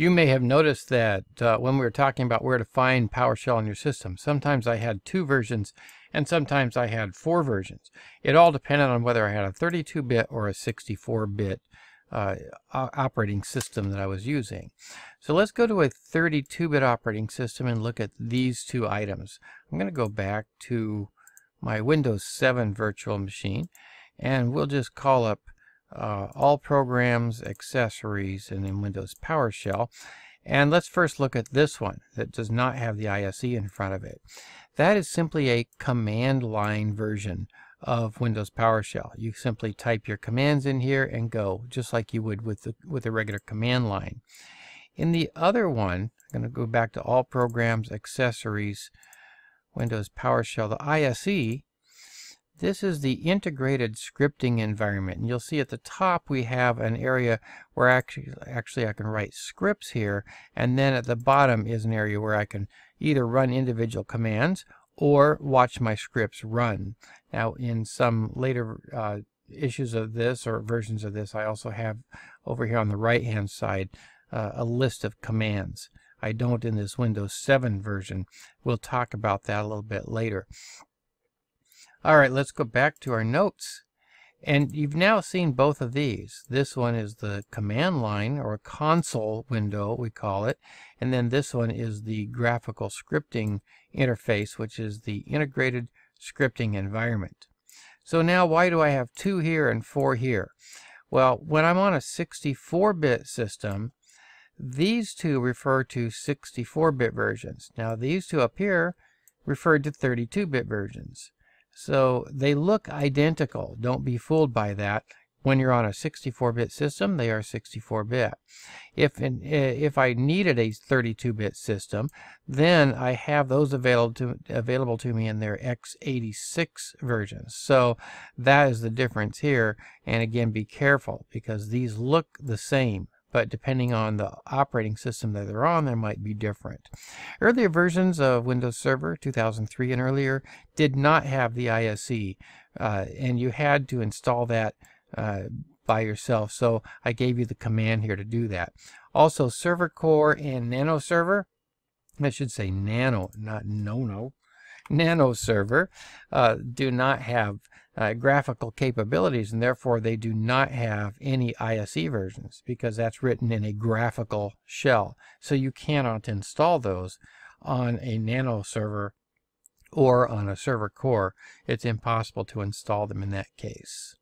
You may have noticed that when we were talking about where to find PowerShell in your system, sometimes I had 2 versions and sometimes I had 4 versions. It all depended on whether I had a 32-bit or a 64-bit operating system that I was using. So let's go to a 32-bit operating system and look at these 2 items. I'm going to go back to my Windows 7 virtual machine and we'll just call up all programs, accessories, and then Windows PowerShell. And let's first look at this one that does not have the ISE in front of it. That is simply a command line version of Windows PowerShell. You simply type your commands in here and go, just like you would with a regular command line. In the other one, I'm going to go back to all programs, accessories, Windows PowerShell, the ISE. This is the integrated scripting environment, and you'll see at the top we have an area where actually I can write scripts here, and then at the bottom is an area where I can either run individual commands or watch my scripts run. Now in some later issues of this or versions of this, I also have over here on the right hand side a list of commands. I don't in this Windows 7 version. We'll talk about that a little bit later. Alright, let's go back to our notes. And you've now seen both of these. This one is the command line, or console window, we call it. And then this one is the graphical scripting interface, which is the integrated scripting environment. So now why do I have 2 here and 4 here? Well, when I'm on a 64-bit system, these 2 refer to 64-bit versions. Now these 2 up here refer to 32-bit versions. So they look identical. Don't be fooled by that. When you're on a 64-bit system, they are 64-bit. If I needed a 32-bit system, then I have those available to me in their x86 versions. So that is the difference here. And again, be careful because these look the same, but depending on the operating system that they're on, they might be different. Earlier versions of Windows Server 2003 and earlier did not have the ISE, and you had to install that by yourself. So I gave you the command here to do that. Also, Server Core and Nano Server, I should say Nano, not No-No, Nano Server, do not have graphical capabilities, and therefore they do not have any ISE versions because that's written in a graphical shell. So you cannot install those on a Nano server or on a Server Core. It's impossible to install them in that case.